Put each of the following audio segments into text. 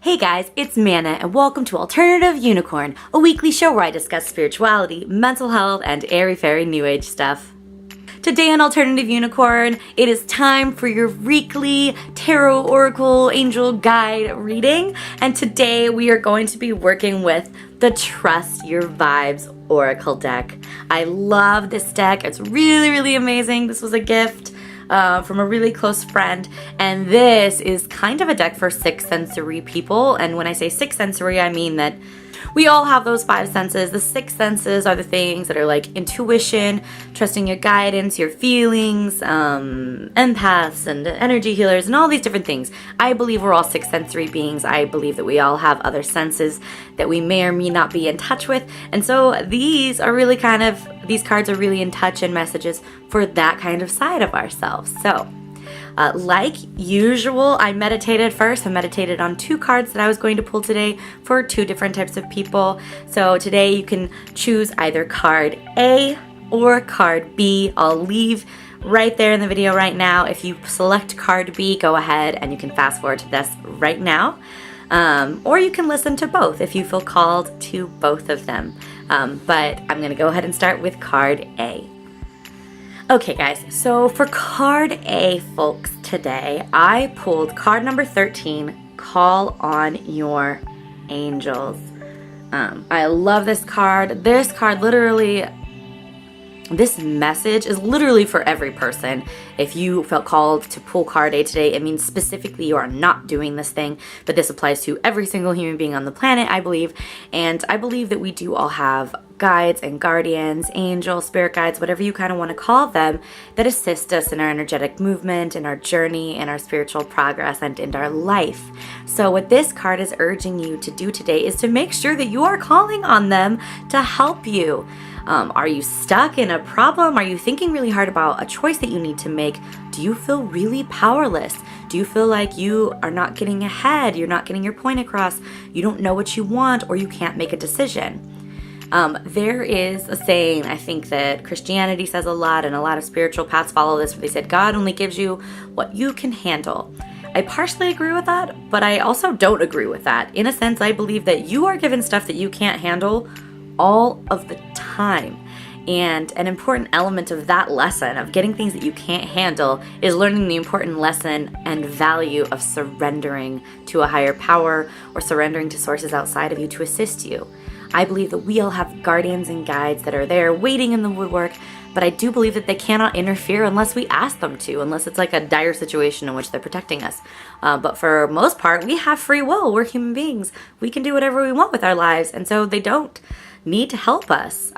Hey guys, it's Manna and welcome to Alternative Unicorn, a weekly show where I discuss spirituality, mental health, and airy-fairy new age stuff. Today on Alternative Unicorn, it is time for your weekly Tarot Oracle Angel Guide reading, and today we are going to be working with the Trust Your Vibes Oracle deck. I love this deck. It's really amazing. This was a gift from a really close friend, and this is kind of a deck for sixth sensory people. And when I say sixth sensory, I mean that we all have those five senses. The six senses are the things that are like intuition, trusting your guidance, your feelings, empaths and energy healers and all these different things. I believe we're all six sensory beings. I believe that we all have other senses that we may or may not be in touch with. And so these cards are really in touch and messages for that kind of side of ourselves. So like usual, I meditated first. I meditated on two cards that I was going to pull today for two different types of people. So today you can choose either card A or card B. I'll leave right there in the video right now. If you select card B, go ahead and you can fast forward to this right now. Or you can listen to both if you feel called to both of them. But I'm going to go ahead and start with card A. Okay guys, so for card A, folks, today I pulled card number 13, Call on Your Angels. I love this card. This message is literally for every person. If you felt called to pull card A today, it means specifically you are not doing this thing, but this applies to every single human being on the planet, I believe. And I believe that we do all have guides and guardians, angels, spirit guides, whatever you kind of want to call them, that assist us in our energetic movement, in our journey, in our spiritual progress, and in our life. So what this card is urging you to do today is to make sure that you are calling on them to help you. Are you stuck in a problem? Are you thinking really hard about a choice that you need to make? Do you feel really powerless? Do you feel like you are not getting ahead? You're not getting your point across? You don't know what you want, or you can't make a decision? There is a saying, I think that Christianity says a lot, and a lot of spiritual paths follow this, where they said God only gives you what you can handle. I partially agree with that, but I also don't agree with that. In a sense, I believe that you are given stuff that you can't handle all of the time. And an important element of that lesson, of getting things that you can't handle, is learning the important lesson and value of surrendering to a higher power, or surrendering to sources outside of you to assist you. I believe that we all have guardians and guides that are there waiting in the woodwork, but I do believe that they cannot interfere unless we ask them to, unless it's like a dire situation in which they're protecting us. But for most part, we have free will. We're human beings. We can do whatever we want with our lives, and so they don't need to help us.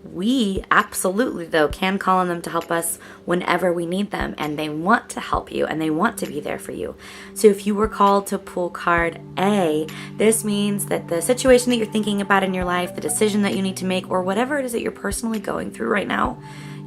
We absolutely, though, can call on them to help us whenever we need them, and they want to help you, and they want to be there for you. So if you were called to pull card A, this means that the situation that you're thinking about in your life, the decision that you need to make, or whatever it is that you're personally going through right now,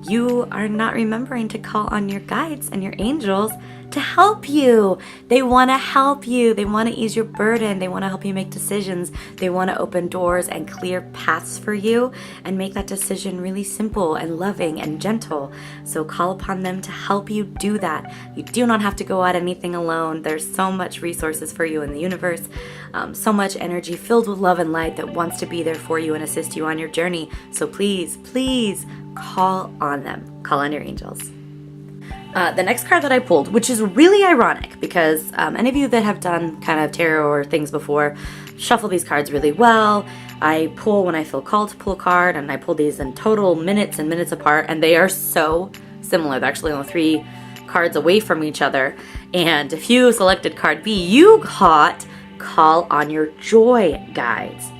you are not remembering to call on your guides and your angels to help you. They want to help you. They want to ease your burden. They want to help you make decisions. They want to open doors and clear paths for you and make that decision really simple and loving and gentle. So call upon them to help you do that. You do not have to go at anything alone. There's so much resources for you in the universe, so much energy filled with love and light that wants to be there for you and assist you on your journey. So please call on them. Call on your angels. The next card that I pulled, which is really ironic because any of you that have done kind of tarot or things before shuffle these cards really well. I pull when I feel called to pull a card, and I pull these in total minutes and minutes apart, and they are so similar. They're actually only 3 cards away from each other. And if you selected card B, you got Call on Your Joy Guides.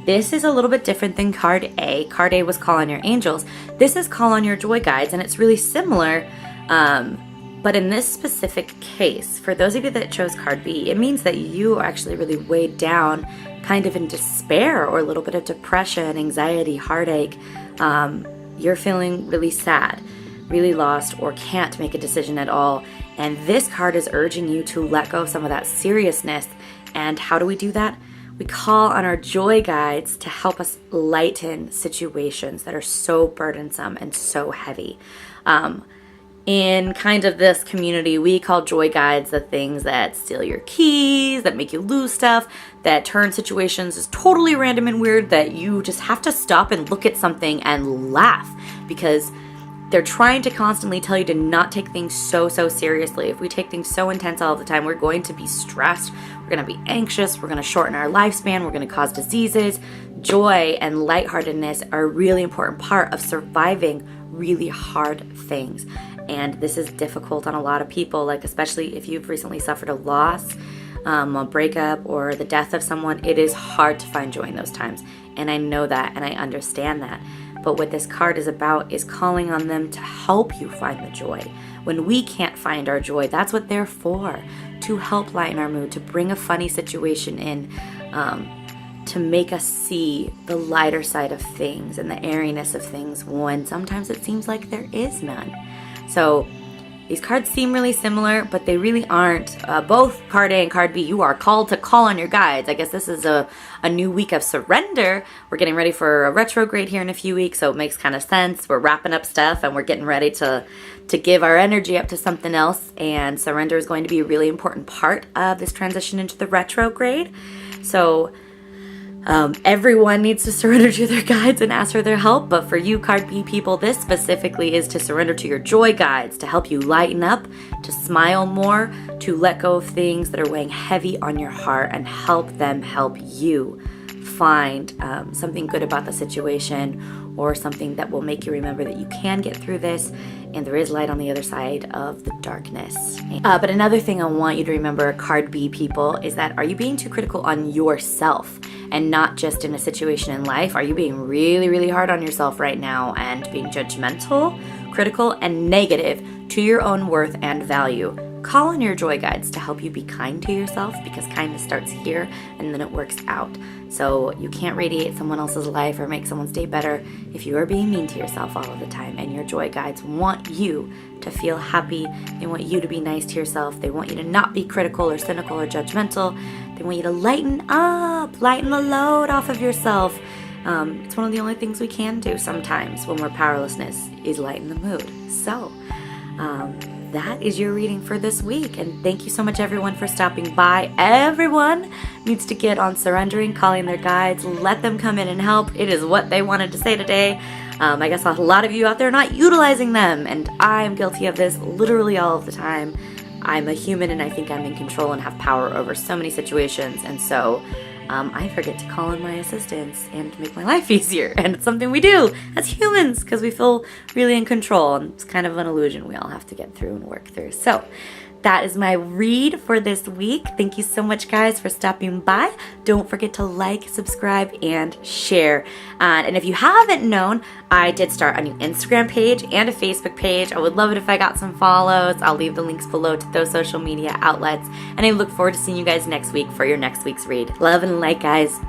This is a little bit different than card A. Card A was Call on Your Angels. This is Call on Your Joy Guides, and it's really similar. But in this specific case, for those of you that chose card B, it means that you are actually really weighed down, kind of in despair or a little bit of depression, anxiety, heartache. You're feeling really sad, really lost, or can't make a decision at all. And this card is urging you to let go of some of that seriousness. And how do we do that? We call on our joy guides to help us lighten situations that are so burdensome and so heavy. in kind of this community, we call joy guides the things that steal your keys, that make you lose stuff, that turn situations as totally random and weird, that you just have to stop and look at something and laugh, because they're trying to constantly tell you to not take things so seriously. If we take things so intense all the time, we're going to be stressed, we're going to be anxious, we're going to shorten our lifespan, we're going to cause diseases. Joy and lightheartedness are a really important part of surviving really hard things. And this is difficult on a lot of people, like especially if you've recently suffered a loss, a breakup, or the death of someone. It is hard to find joy in those times. And I know that, and I understand that. But what this card is about is calling on them to help you find the joy. When we can't find our joy, that's what they're for, to help lighten our mood, to bring a funny situation in, to make us see the lighter side of things and the airiness of things when sometimes it seems like there is none. So these cards seem really similar, but they really aren't. Both card A and card B, you are called to call on your guides. I guess this is a new week of surrender. We're getting ready for a retrograde here in a few weeks, so it makes kind of sense. We're wrapping up stuff and we're getting ready to give our energy up to something else. And surrender is going to be a really important part of this transition into the retrograde. So everyone needs to surrender to their guides and ask for their help, but for you card B people, this specifically is to surrender to your joy guides, to help you lighten up, to smile more, to let go of things that are weighing heavy on your heart, and help them help you find something good about the situation, or something that will make you remember that you can get through this and there is light on the other side of the darkness. But another thing I want you to remember, card B people, is that are you being too critical on yourself and not just in a situation in life? Are you being really hard on yourself right now and being judgmental, critical, and negative to your own worth and value? Call on your joy guides to help you be kind to yourself, because kindness starts here and then it works out. So you can't radiate someone else's life or make someone's day better if you are being mean to yourself all of the time. And your joy guides want you to feel happy. They want you to be nice to yourself. They want you to not be critical or cynical or judgmental. They want you to lighten up, lighten the load off of yourself. It's one of the only things we can do sometimes when we're powerlessness, is lighten the mood. So that is your reading for this week, and thank you so much everyone for stopping by. Everyone needs to get on surrendering, calling their guides, let them come in and help. It is what they wanted to say today. I guess a lot of you out there are not utilizing them, and I'm guilty of this literally all of the time. I'm a human and I think I'm in control and have power over so many situations, and so I forget to call in my assistants and make my life easier. And it's something we do as humans because we feel really in control. And it's kind of an illusion we all have to get through and work through. So that is my read for this week. Thank you so much, guys, for stopping by. Don't forget to like, subscribe, and share. And if you haven't known, I did start a new Instagram page and a Facebook page. I would love it if I got some follows. I'll leave the links below to those social media outlets. And I look forward to seeing you guys next week for your next week's read. Love and light, guys.